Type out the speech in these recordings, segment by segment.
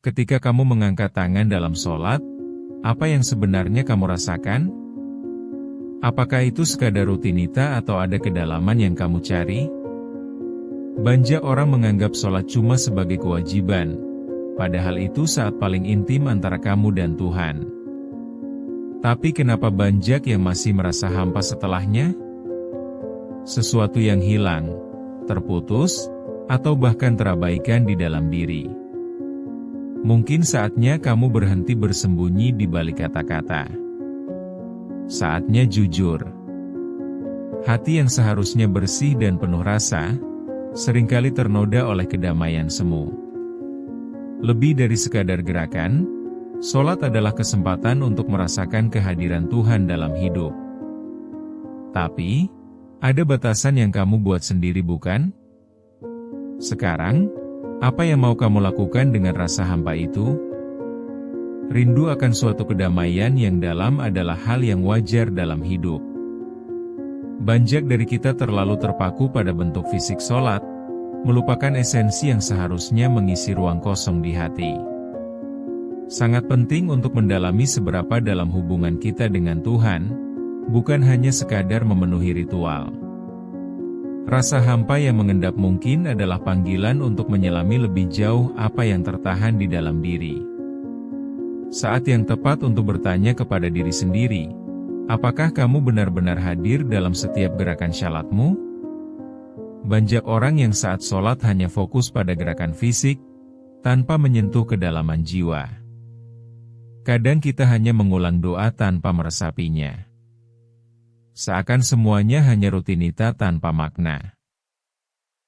Ketika kamu mengangkat tangan dalam sholat, apa yang sebenarnya kamu rasakan? Apakah itu sekadar rutinitas atau ada kedalaman yang kamu cari? Banyak orang menganggap sholat cuma sebagai kewajiban, padahal itu saat paling intim antara kamu dan Tuhan. Tapi kenapa banyak yang masih merasa hampa setelahnya? Sesuatu yang hilang, terputus, atau bahkan terabaikan di dalam diri. Mungkin saatnya kamu berhenti bersembunyi di balik kata-kata. Saatnya jujur. Hati yang seharusnya bersih dan penuh rasa, seringkali ternoda oleh kedamaian semu. Lebih dari sekadar gerakan, sholat adalah kesempatan untuk merasakan kehadiran Tuhan dalam hidup. Tapi, ada batasan yang kamu buat sendiri bukan? Sekarang, apa yang mau kamu lakukan dengan rasa hampa itu? Rindu akan suatu kedamaian yang dalam adalah hal yang wajar dalam hidup. Banyak dari kita terlalu terpaku pada bentuk fisik sholat, melupakan esensi yang seharusnya mengisi ruang kosong di hati. Sangat penting untuk mendalami seberapa dalam hubungan kita dengan Tuhan, bukan hanya sekadar memenuhi ritual. Rasa hampa yang mengendap mungkin adalah panggilan untuk menyelami lebih jauh apa yang tertahan di dalam diri. Saat yang tepat untuk bertanya kepada diri sendiri, apakah kamu benar-benar hadir dalam setiap gerakan syalatmu? Banyak orang yang saat sholat hanya fokus pada gerakan fisik, tanpa menyentuh kedalaman jiwa. Kadang kita hanya mengulang doa tanpa meresapinya. Seakan semuanya hanya rutinitas tanpa makna.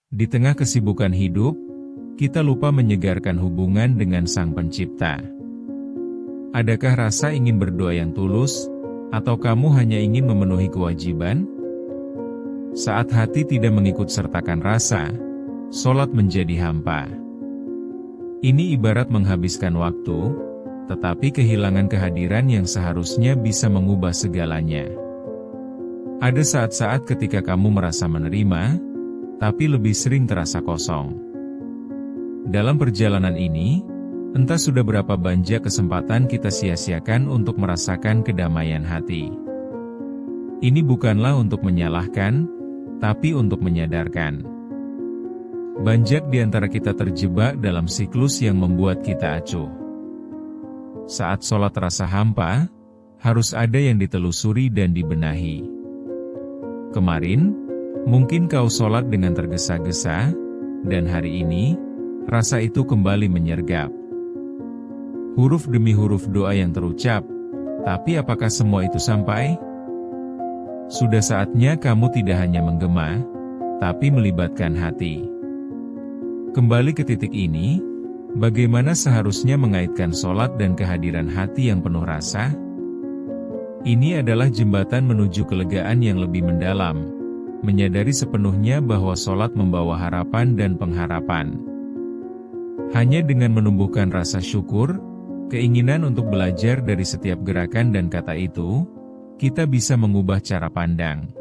Di tengah kesibukan hidup, kita lupa menyegarkan hubungan dengan Sang Pencipta. Adakah rasa ingin berdoa yang tulus, atau kamu hanya ingin memenuhi kewajiban? Saat hati tidak mengikut sertakan rasa, sholat menjadi hampa. Ini ibarat menghabiskan waktu, tetapi kehilangan kehadiran yang seharusnya bisa mengubah segalanya. Ada saat-saat ketika kamu merasa menerima, tapi lebih sering terasa kosong. Dalam perjalanan ini, entah sudah berapa banyak kesempatan kita sia-siakan untuk merasakan kedamaian hati. Ini bukanlah untuk menyalahkan, tapi untuk menyadarkan. Banyak di antara kita terjebak dalam siklus yang membuat kita acuh. Saat sholat terasa hampa, harus ada yang ditelusuri dan dibenahi. Kemarin, mungkin kau sholat dengan tergesa-gesa, dan hari ini, rasa itu kembali menyergap. Huruf demi huruf doa yang terucap, tapi apakah semua itu sampai? Sudah saatnya kamu tidak hanya menggema, tapi melibatkan hati. Kembali ke titik ini, bagaimana seharusnya mengaitkan sholat dan kehadiran hati yang penuh rasa? Ini adalah jembatan menuju kelegaan yang lebih mendalam, menyadari sepenuhnya bahwa sholat membawa harapan dan pengharapan. Hanya dengan menumbuhkan rasa syukur, keinginan untuk belajar dari setiap gerakan dan kata itu, kita bisa mengubah cara pandang.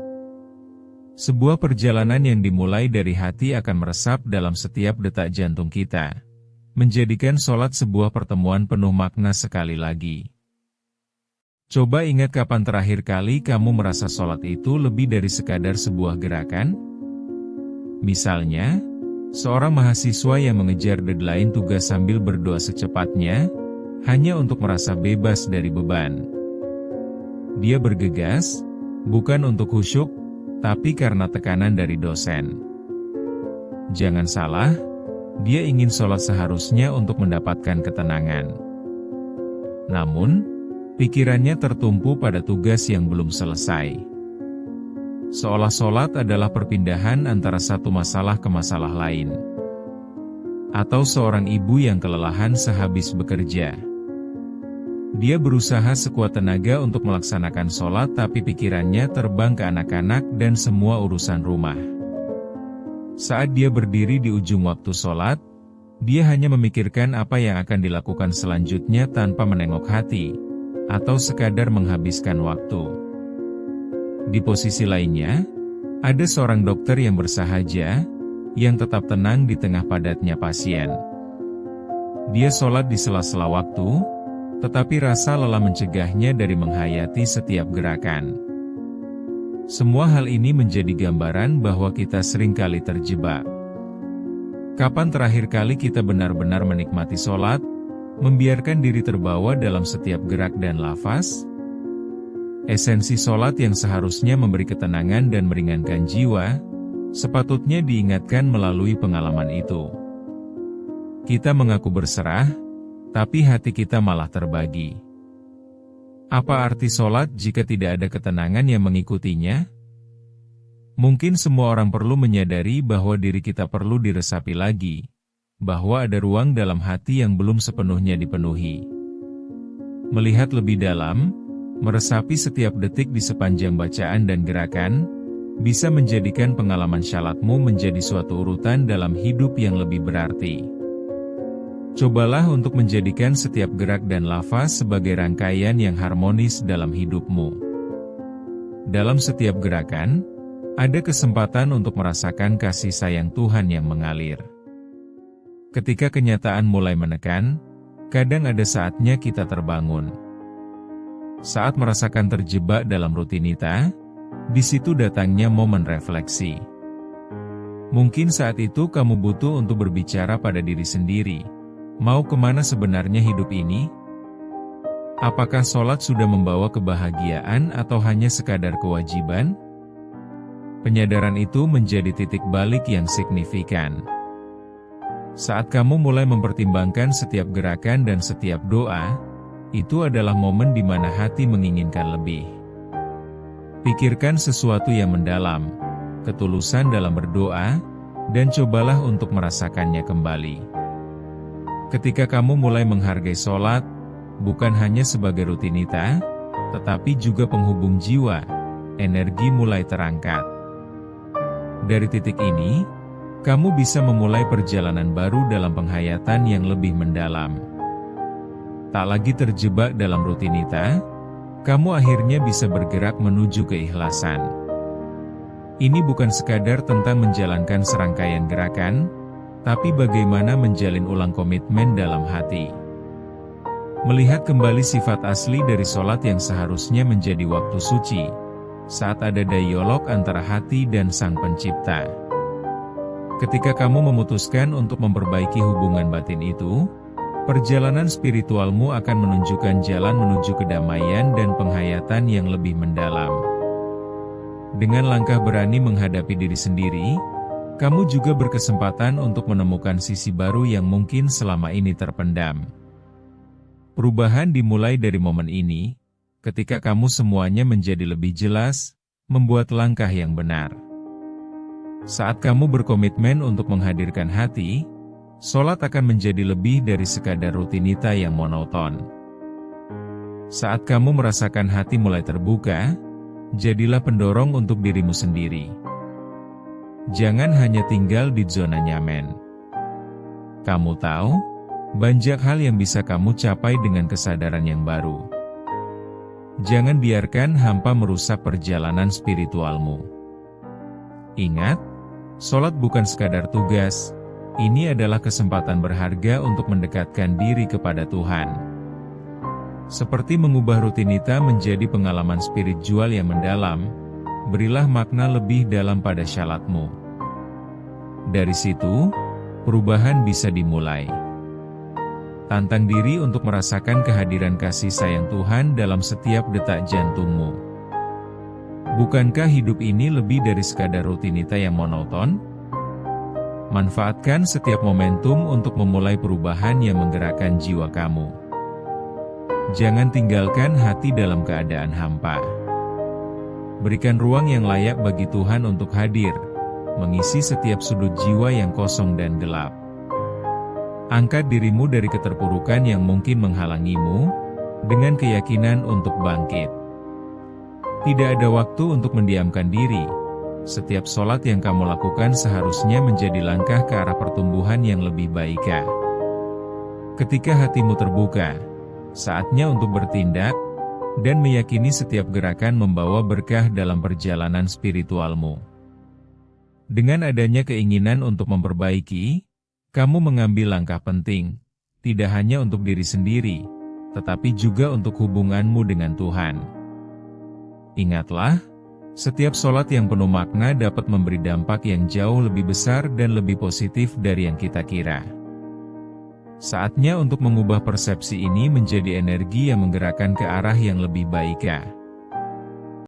Sebuah perjalanan yang dimulai dari hati akan meresap dalam setiap detak jantung kita, menjadikan sholat sebuah pertemuan penuh makna sekali lagi. Coba ingat kapan terakhir kali kamu merasa sholat itu lebih dari sekadar sebuah gerakan? Misalnya, seorang mahasiswa yang mengejar deadline tugas sambil berdoa secepatnya, hanya untuk merasa bebas dari beban. Dia bergegas, bukan untuk khusyuk, tapi karena tekanan dari dosen. Jangan salah, dia ingin sholat seharusnya untuk mendapatkan ketenangan. Namun, pikirannya tertumpu pada tugas yang belum selesai. Seolah sholat adalah perpindahan antara satu masalah ke masalah lain. Atau seorang ibu yang kelelahan sehabis bekerja. Dia berusaha sekuat tenaga untuk melaksanakan sholat tapi pikirannya terbang ke anak-anak dan semua urusan rumah. Saat dia berdiri di ujung waktu sholat, dia hanya memikirkan apa yang akan dilakukan selanjutnya tanpa menengok hati, atau sekadar menghabiskan waktu. Di posisi lainnya, ada seorang dokter yang bersahaja, yang tetap tenang di tengah padatnya pasien. Dia sholat di sela-sela waktu, tetapi rasa lelah mencegahnya dari menghayati setiap gerakan. Semua hal ini menjadi gambaran bahwa kita seringkali terjebak. Kapan terakhir kali kita benar-benar menikmati sholat, membiarkan diri terbawa dalam setiap gerak dan lafaz? Esensi sholat yang seharusnya memberi ketenangan dan meringankan jiwa, sepatutnya diingatkan melalui pengalaman itu. Kita mengaku berserah, tapi hati kita malah terbagi. Apa arti sholat jika tidak ada ketenangan yang mengikutinya? Mungkin semua orang perlu menyadari bahwa diri kita perlu diresapi lagi, bahwa ada ruang dalam hati yang belum sepenuhnya dipenuhi. Melihat lebih dalam, meresapi setiap detik di sepanjang bacaan dan gerakan, bisa menjadikan pengalaman syalatmu menjadi suatu urutan dalam hidup yang lebih berarti. Cobalah untuk menjadikan setiap gerak dan lafaz sebagai rangkaian yang harmonis dalam hidupmu. Dalam setiap gerakan, ada kesempatan untuk merasakan kasih sayang Tuhan yang mengalir. Ketika kenyataan mulai menekan, kadang ada saatnya kita terbangun. Saat merasakan terjebak dalam rutinitas, di situ datangnya momen refleksi. Mungkin saat itu kamu butuh untuk berbicara pada diri sendiri. Mau kemana sebenarnya hidup ini? Apakah sholat sudah membawa kebahagiaan atau hanya sekadar kewajiban? Penyadaran itu menjadi titik balik yang signifikan. Saat kamu mulai mempertimbangkan setiap gerakan dan setiap doa, itu adalah momen di mana hati menginginkan lebih. Pikirkan sesuatu yang mendalam, ketulusan dalam berdoa, dan cobalah untuk merasakannya kembali. Ketika kamu mulai menghargai sholat, bukan hanya sebagai rutinitas, tetapi juga penghubung jiwa, energi mulai terangkat. Dari titik ini, kamu bisa memulai perjalanan baru dalam penghayatan yang lebih mendalam. Tak lagi terjebak dalam rutinitas, kamu akhirnya bisa bergerak menuju keikhlasan. Ini bukan sekadar tentang menjalankan serangkaian gerakan, tapi bagaimana menjalin ulang komitmen dalam hati. Melihat kembali sifat asli dari sholat yang seharusnya menjadi waktu suci, saat ada dialog antara hati dan Sang Pencipta. Ketika kamu memutuskan untuk memperbaiki hubungan batin itu, perjalanan spiritualmu akan menunjukkan jalan menuju kedamaian dan penghayatan yang lebih mendalam. Dengan langkah berani menghadapi diri sendiri, kamu juga berkesempatan untuk menemukan sisi baru yang mungkin selama ini terpendam. Perubahan dimulai dari momen ini, ketika kamu semuanya menjadi lebih jelas, membuat langkah yang benar. Saat kamu berkomitmen untuk menghadirkan hati, sholat akan menjadi lebih dari sekadar rutinitas yang monoton. Saat kamu merasakan hati mulai terbuka, jadilah pendorong untuk dirimu sendiri. Jangan hanya tinggal di zona nyaman. Kamu tahu, banyak hal yang bisa kamu capai dengan kesadaran yang baru. Jangan biarkan hampa merusak perjalanan spiritualmu. Ingat, sholat bukan sekadar tugas, ini adalah kesempatan berharga untuk mendekatkan diri kepada Tuhan. Seperti mengubah rutinitas menjadi pengalaman spiritual yang mendalam, berilah makna lebih dalam pada syalatmu. Dari situ, perubahan bisa dimulai. Tantang diri untuk merasakan kehadiran kasih sayang Tuhan dalam setiap detak jantungmu. Bukankah hidup ini lebih dari sekadar rutinitas yang monoton? Manfaatkan setiap momentum untuk memulai perubahan yang menggerakkan jiwa kamu. Jangan tinggalkan hati dalam keadaan hampa. Berikan ruang yang layak bagi Tuhan untuk hadir, mengisi setiap sudut jiwa yang kosong dan gelap. Angkat dirimu dari keterpurukan yang mungkin menghalangimu, dengan keyakinan untuk bangkit. Tidak ada waktu untuk mendiamkan diri. Setiap sholat yang kamu lakukan seharusnya menjadi langkah ke arah pertumbuhan yang lebih baik. Ketika hatimu terbuka, saatnya untuk bertindak, dan meyakini setiap gerakan membawa berkah dalam perjalanan spiritualmu. Dengan adanya keinginan untuk memperbaiki, kamu mengambil langkah penting, tidak hanya untuk diri sendiri, tetapi juga untuk hubunganmu dengan Tuhan. Ingatlah, setiap sholat yang penuh makna dapat memberi dampak yang jauh lebih besar dan lebih positif dari yang kita kira. Saatnya untuk mengubah persepsi ini menjadi energi yang menggerakkan ke arah yang lebih baik.